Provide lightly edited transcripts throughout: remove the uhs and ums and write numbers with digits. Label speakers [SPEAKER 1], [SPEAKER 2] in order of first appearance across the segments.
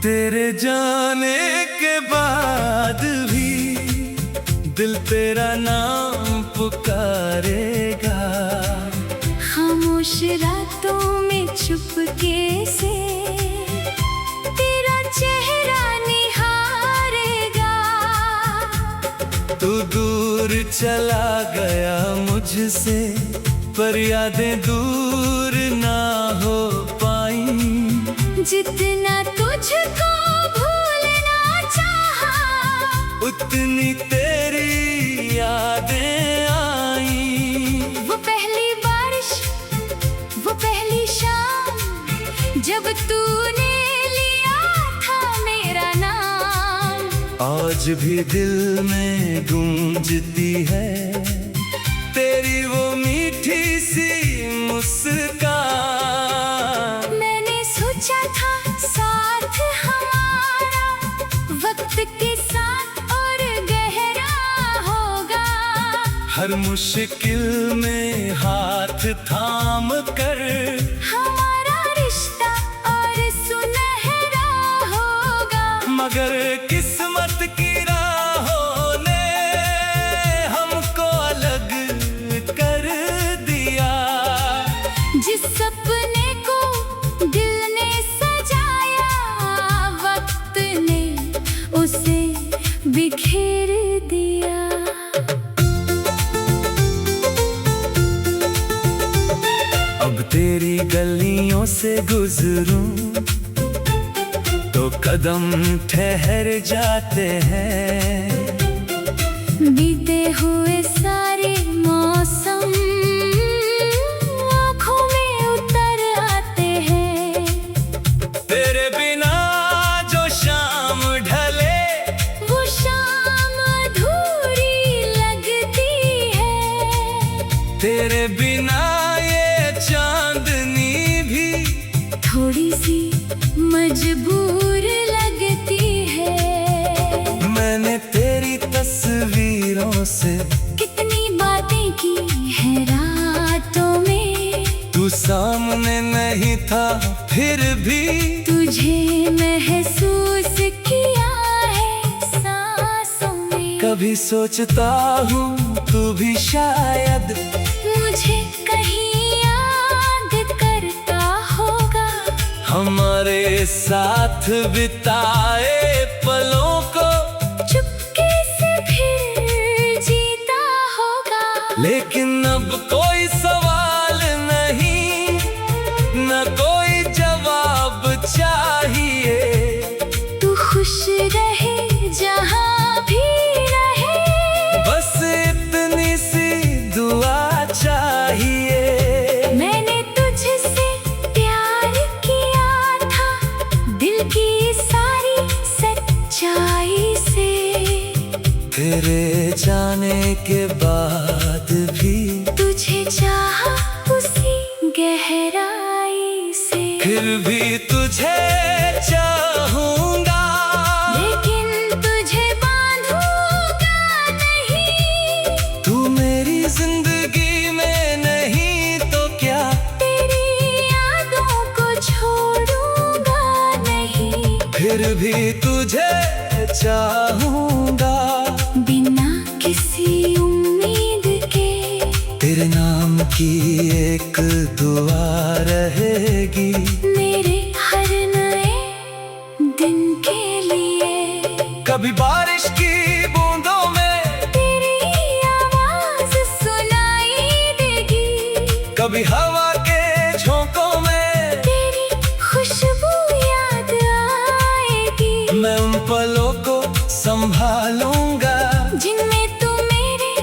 [SPEAKER 1] तेरे जाने के बाद भी दिल तेरा नाम पुकारेगा।
[SPEAKER 2] खामोश रातों में चुपके से तेरा चेहरा निहारेगा।
[SPEAKER 1] तू दूर चला गया मुझसे, पर यादें दूर ना हो पाई।
[SPEAKER 2] जितना तुझको भूलना चाहा,
[SPEAKER 1] उतनी तेरी यादें आई।
[SPEAKER 2] वो पहली बारिश, वो पहली शाम, जब तूने लिया था मेरा नाम।
[SPEAKER 1] आज भी दिल में गूंजती है तेरी वो मीठी सी मुस्कान।
[SPEAKER 2] मैंने सोचा था साथ हमारा वक्त के साथ और गहरा होगा।
[SPEAKER 1] हर मुश्किल में हाथ थाम कर
[SPEAKER 2] हमारा रिश्ता और सुनहरा होगा।
[SPEAKER 1] मगर किस्मत की राहों ने हमको अलग कर दिया।
[SPEAKER 2] जिस सपने को दिल ने सजाया, वक्त ने उसे बिखेर दिया।
[SPEAKER 1] अब तेरी गलियों से गुजरूं तो कदम ठहर जाते हैं।
[SPEAKER 2] बीते हुए सारे मौसम आँखों में उतर आते हैं।
[SPEAKER 1] तेरे बिना जो शाम ढले,
[SPEAKER 2] वो शाम अधूरी लगती है।
[SPEAKER 1] तेरे बिना ये चांदनी भी
[SPEAKER 2] थोड़ी सी मजबूर लगती है।
[SPEAKER 1] मैंने तेरी तस्वीरों से
[SPEAKER 2] कितनी बातें की है रातों में।
[SPEAKER 1] तू सामने नहीं था फिर भी
[SPEAKER 2] तुझे महसूस किया है सांसों में।
[SPEAKER 1] कभी सोचता हूँ तू भी शायद
[SPEAKER 2] मुझे कहीं याद करता होगा।
[SPEAKER 1] हमारे साथ बिताए पलों को
[SPEAKER 2] चुपके से फिर जीता होगा।
[SPEAKER 1] लेकिन अब कोई सवाल नहीं, न कोई जवाब चाहिए।
[SPEAKER 2] तू खुश रहे जहाँ भी रहे,
[SPEAKER 1] बस इतनी सी दुआ चाहिए।
[SPEAKER 2] मैंने तुझसे प्यार किया था दिल की सारी सच्चाई से।
[SPEAKER 1] तेरे जाने के बाद भी
[SPEAKER 2] तुझे चाहा उसी गहराई से।
[SPEAKER 1] फिर भी तुझे चाहूंगा।
[SPEAKER 2] लेकिन तुझे बांधूंगा नहीं।
[SPEAKER 1] तू मेरी जिंदगी में नहीं तो क्या,
[SPEAKER 2] तेरी यादों को छोड़ूंगा नहीं।
[SPEAKER 1] फिर भी तुझे चाहूंगा।
[SPEAKER 2] बिना किसी उम्मीद के
[SPEAKER 1] तेरे नाम की एक दुआ रहेगी
[SPEAKER 2] मेरे हर नए दिन के लिए।
[SPEAKER 1] कभी बारिश की बूंदों में
[SPEAKER 2] तेरी आवाज सुनाई देगी।
[SPEAKER 1] कभी हवा के झोंकों में
[SPEAKER 2] तेरी खुशबू याद आएगी।
[SPEAKER 1] मैं उन पलों को संभालूंगा
[SPEAKER 2] जिनमें तू मेरे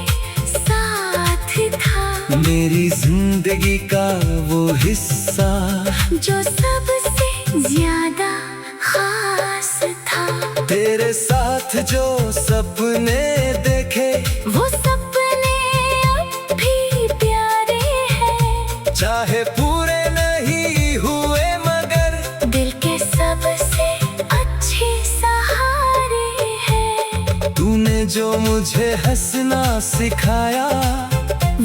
[SPEAKER 2] साथ था।
[SPEAKER 1] मेरी जिंदगी का वो हिस्सा
[SPEAKER 2] जो सबसे ज्यादा खास था।
[SPEAKER 1] तेरे साथ जो सपने देखे
[SPEAKER 2] वो सपने अब भी प्यारे हैं।
[SPEAKER 1] चाहे पूरे नहीं हुए मगर
[SPEAKER 2] दिल के सबसे अच्छे सहारे हैं।
[SPEAKER 1] तूने जो मुझे हंसना सिखाया,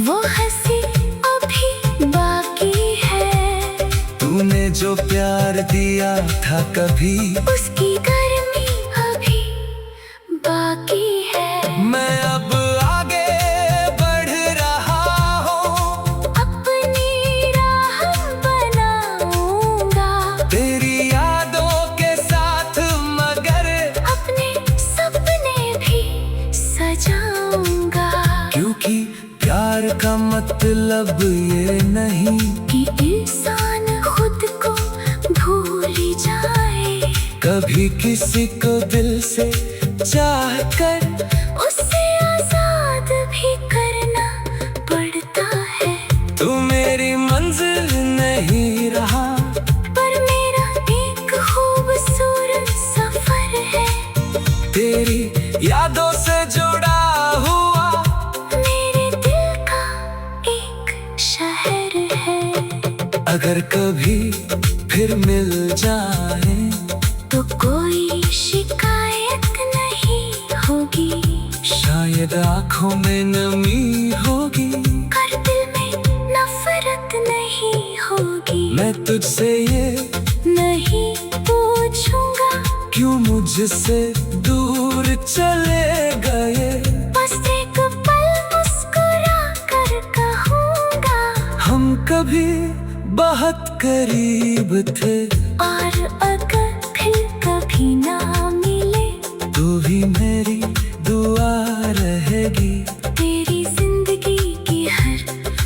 [SPEAKER 2] वो हंसी अभी बाकी है।
[SPEAKER 1] तूने जो प्यार दिया था कभी,
[SPEAKER 2] उसकी गर्मी अभी बाकी है।
[SPEAKER 1] मैं अब आगे बढ़ रहा हूँ,
[SPEAKER 2] अपनी राह बनाऊंगा,
[SPEAKER 1] तेरी यादों के साथ, मगर
[SPEAKER 2] अपने सपने भी सजाऊंगा।
[SPEAKER 1] क्योंकि प्यार का मतलब ये नहीं
[SPEAKER 2] कि इंसान खुद को भूल जाए,
[SPEAKER 1] कभी किसी को दिल से चाह कर
[SPEAKER 2] उससे आजाद भी करना पड़ता है।
[SPEAKER 1] तू मेरी मंजिल नहीं रहा,
[SPEAKER 2] पर मेरा एक खूबसूरत सफर है,
[SPEAKER 1] तेरी यादों से जुड़ा हुआ
[SPEAKER 2] मेरे दिल का एक शहर है।
[SPEAKER 1] अगर कभी फिर मिल जाए
[SPEAKER 2] तो कोई शिकायत नहीं होगी,
[SPEAKER 1] शायद आंखों में नमी होगी,
[SPEAKER 2] कर दिल में नफरत नहीं होगी।
[SPEAKER 1] मैं तुझसे ये
[SPEAKER 2] नहीं पूछूंगा
[SPEAKER 1] क्यों मुझसे दूर चले गए,
[SPEAKER 2] बस एक पल मुस्कुरा कर कहूंगा,
[SPEAKER 1] हम कभी बहुत करीब थे,
[SPEAKER 2] और अगर फिर कभी ना मिले
[SPEAKER 1] तू भी मेरी दुआ रहेगी,
[SPEAKER 2] तेरी जिंदगी की हर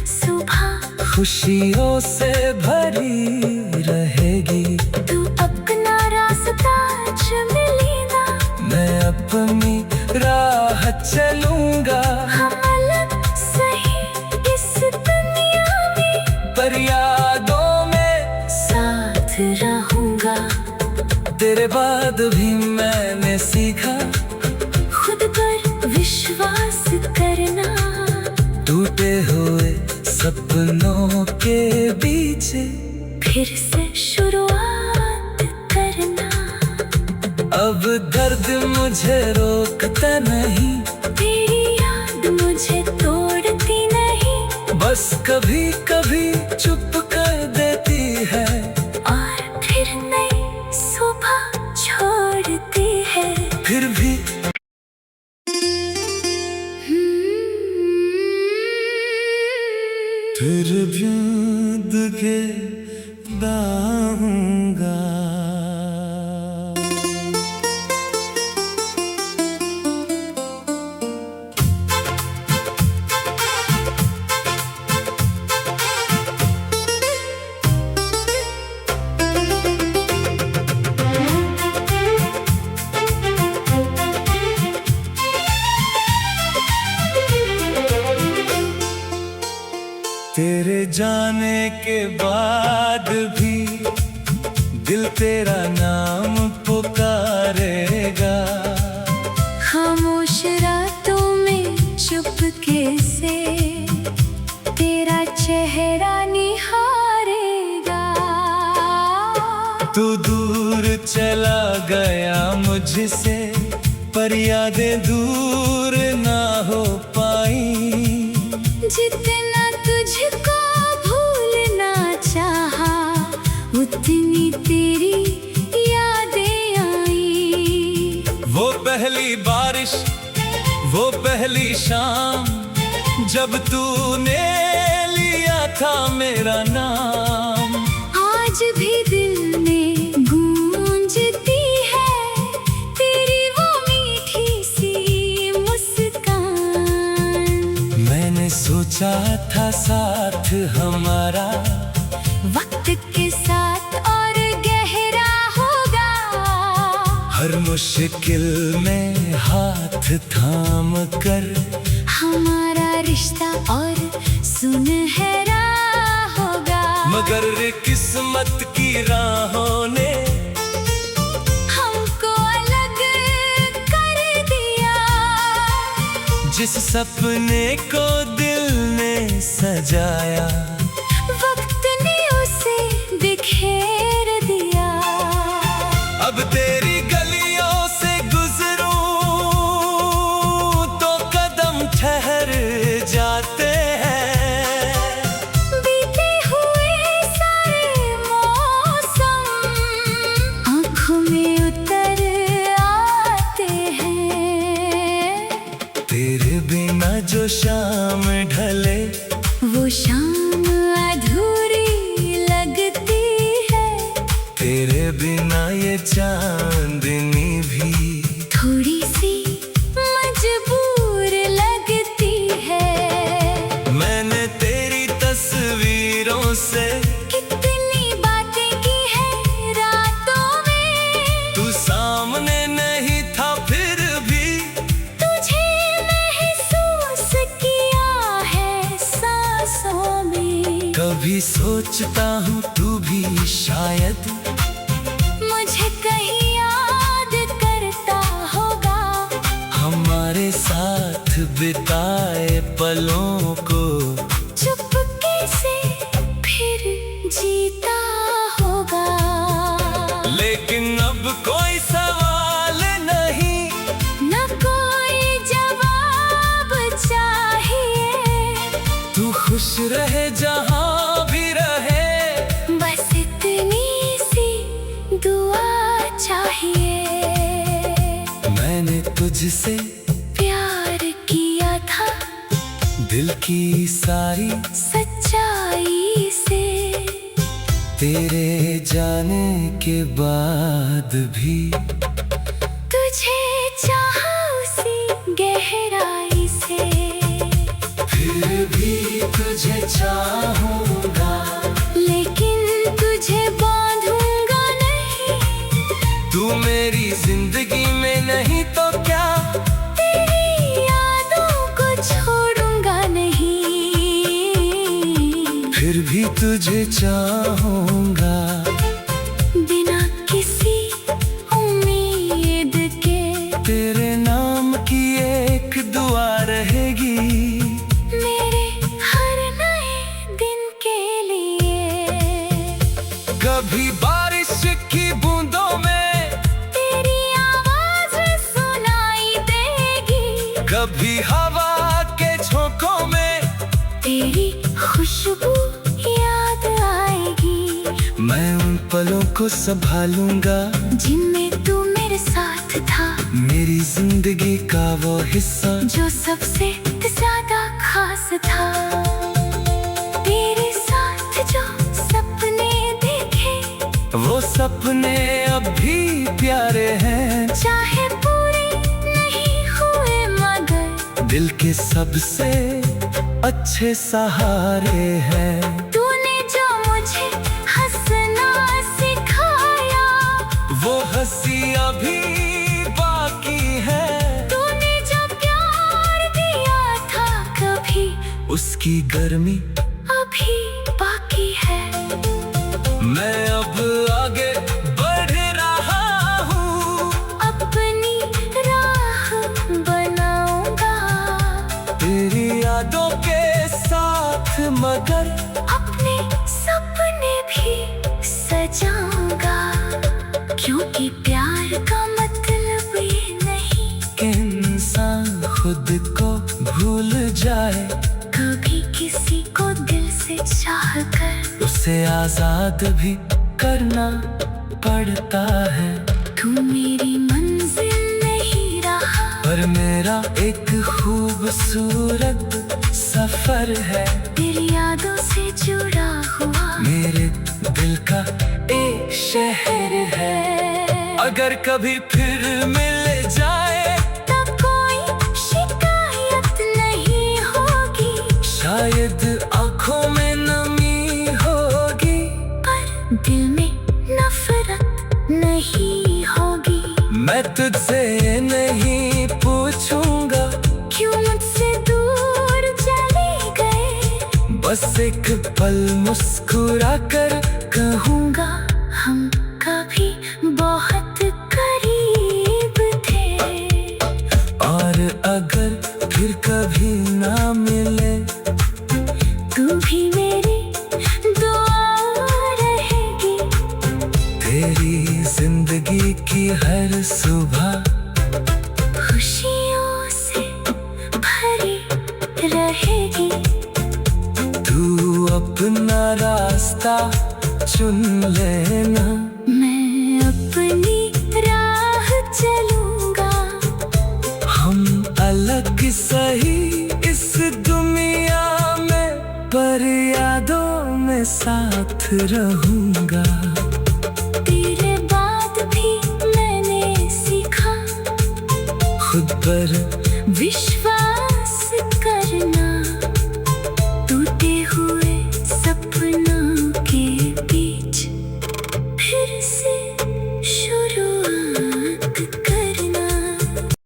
[SPEAKER 2] सुबह
[SPEAKER 1] खुशियों से भरी रहेगी।
[SPEAKER 2] तू अपना रास्ता चुन लेना,
[SPEAKER 1] मैं अपनी राह चलूंगा,
[SPEAKER 2] हम अलग सही इस दुनिया में,
[SPEAKER 1] पर यादों में
[SPEAKER 2] साथ रहूंगा।
[SPEAKER 1] तेरे बाद भी मैंने सीखा
[SPEAKER 2] खुद पर विश्वास करना,
[SPEAKER 1] टूटे हुए सपनों के बीच
[SPEAKER 2] फिर से शुरुआत करना।
[SPEAKER 1] अब दर्द मुझे रोकता नहीं,
[SPEAKER 2] तेरी याद मुझे तोड़ती नहीं,
[SPEAKER 1] बस कभी कभी चुप कर देती है,
[SPEAKER 2] और फिर नई सुबह छोड़ती है।
[SPEAKER 1] फिर भी फिर भी दुखे दाऊंगा। तेरे जाने के बाद भी दिल तेरा नाम पुकारेगा,
[SPEAKER 2] खामोश रातों में चुपके से तेरा चेहरा निहारेगा।
[SPEAKER 1] तू दूर चला गया मुझसे, पर यादें दूर ना हो पाई,
[SPEAKER 2] जितना तुझको भूलना चाहा उतनी तेरी यादें आई।
[SPEAKER 1] वो पहली बारिश, वो पहली शाम, जब तूने लिया था मेरा नाम,
[SPEAKER 2] आज भी दिल में गूंजती है तेरी वो मीठी सी मुस्कान।
[SPEAKER 1] मैंने सोचा था साथ हमारा
[SPEAKER 2] वक्त के साथ और गहरा होगा,
[SPEAKER 1] हर मुश्किल में हाथ थाम कर
[SPEAKER 2] हमारा रिश्ता और सुनहरा होगा।
[SPEAKER 1] मगर किस्मत की राहों ने
[SPEAKER 2] हमको अलग कर दिया,
[SPEAKER 1] जिस सपने को दिल ने सजाया,
[SPEAKER 2] वक्त ने उसे बिखेर दिया।
[SPEAKER 1] अब तेरी गलियों से गुजरूं तो कदम ठहर जाते हैं,
[SPEAKER 2] बीते हुए सारे मौसम
[SPEAKER 1] जो शाम ढले
[SPEAKER 2] वो शाम अधूरी लगती है।
[SPEAKER 1] तेरे बिना ये चांदनी भी
[SPEAKER 2] थोड़ी सी मजबूर लगती है।
[SPEAKER 1] मैंने तेरी तस्वीरों से
[SPEAKER 2] कितनी बातें की है रातों में।
[SPEAKER 1] तू सामने नहीं था फिर भी
[SPEAKER 2] तुझे महसूस किया है सांसों में।
[SPEAKER 1] कभी सोचता हूँ तू भी शायद
[SPEAKER 2] मुझे कहीं याद करता होगा।
[SPEAKER 1] हमारे साथ बिताए पलों को
[SPEAKER 2] चुपके से फिर जीता होगा।
[SPEAKER 1] लेकिन अब कोई सवाल नहीं,
[SPEAKER 2] न कोई जवाब चाहिए।
[SPEAKER 1] तू खुश रहे जहाँ भी रहे।
[SPEAKER 2] बस इतनी सी दुआ चाहिए।
[SPEAKER 1] मैंने तुझसे
[SPEAKER 2] प्यार किया था
[SPEAKER 1] दिल की सारी
[SPEAKER 2] सच्चाई से।
[SPEAKER 1] तेरे जाने के बाद भी
[SPEAKER 2] तुझे चाहा उसी गहराई से।
[SPEAKER 1] फिर भी तुझे चाहूंगा।
[SPEAKER 2] लेकिन तुझे बांधूंगा नहीं।
[SPEAKER 1] तू मेरी जिंदगी में नहीं तो क्या
[SPEAKER 2] तेरी यादों को छोड़ूंगा नहीं।
[SPEAKER 1] फिर भी तुझे चाहूंगा।
[SPEAKER 2] बिना किसी उम्मीद के
[SPEAKER 1] तेरे नाम की एक दुआ रहेगी
[SPEAKER 2] मेरे हर नए दिन के लिए।
[SPEAKER 1] कभी बारिश की बूंदों में
[SPEAKER 2] तेरी आवाज सुनाई देगी।
[SPEAKER 1] कभी हवा के झोंकों में
[SPEAKER 2] तेरी खुशबू याद आएगी।
[SPEAKER 1] मैं उन पलों को संभालूंगा
[SPEAKER 2] जिनमें तू मेरे साथ था।
[SPEAKER 1] मेरी जिंदगी का वो हिस्सा
[SPEAKER 2] जो सबसे ज्यादा खास था। तेरे साथ जो सपने देखे
[SPEAKER 1] वो सपने अब भी प्यारे हैं।
[SPEAKER 2] चाहे पूरे नहीं हुए मगर
[SPEAKER 1] दिल के सबसे अच्छे सहारे हैं।
[SPEAKER 2] तूने जो मुझे हंसना सिखाया
[SPEAKER 1] वो हंसी अभी बाकी है।
[SPEAKER 2] तूने जो प्यार दिया था कभी
[SPEAKER 1] उसकी गर्मी
[SPEAKER 2] अभी बाकी है।
[SPEAKER 1] मैं अब आगे बढ़ रहा हूँ।
[SPEAKER 2] अपनी राह बनाऊंगा
[SPEAKER 1] तेरी यादों के साथ मगर
[SPEAKER 2] अपने सपने भी सजाऊंगा। क्योंकि प्यार का मतलब ये नहीं
[SPEAKER 1] कि इंसान खुद को भूल जाए।
[SPEAKER 2] कभी किसी को दिल से चाह कर
[SPEAKER 1] उसे आजाद भी करना पड़ता है।
[SPEAKER 2] तू मेरी मंजिल नहीं रहा।
[SPEAKER 1] पर मेरा एक खूबसूरत सफर है।
[SPEAKER 2] तेरी यादों से जुड़ा हुआ
[SPEAKER 1] मेरे दिल का एक शहर है। अगर कभी फिर मिल जाए
[SPEAKER 2] तब कोई शिकायत नहीं होगी।
[SPEAKER 1] शायद आंखों में नमी होगी
[SPEAKER 2] पर दिल में नफरत नहीं होगी।
[SPEAKER 1] मैं तुझसे नहीं पूछूंगा
[SPEAKER 2] क्यों मुझसे दूर चले गए।
[SPEAKER 1] बस एक पल मुस्कुरा कर कहूँगा
[SPEAKER 2] हम कभी बहुत करीब थे।
[SPEAKER 1] और अगर फिर कभी ना मिले
[SPEAKER 2] तू भी मेरी दुआ रहेगी।
[SPEAKER 1] तेरी जिंदगी की हर सुबह
[SPEAKER 2] खुशियों से भरी रहेगी।
[SPEAKER 1] तू अपना रास्ता चुन लेना।
[SPEAKER 2] मैं अपनी राह चलूंगा।
[SPEAKER 1] हम अलग सही इस दुनिया में, पर यादों में साथ रहूंगा।
[SPEAKER 2] तेरे बाद भी मैंने सीखा
[SPEAKER 1] खुद पर
[SPEAKER 2] विश्वास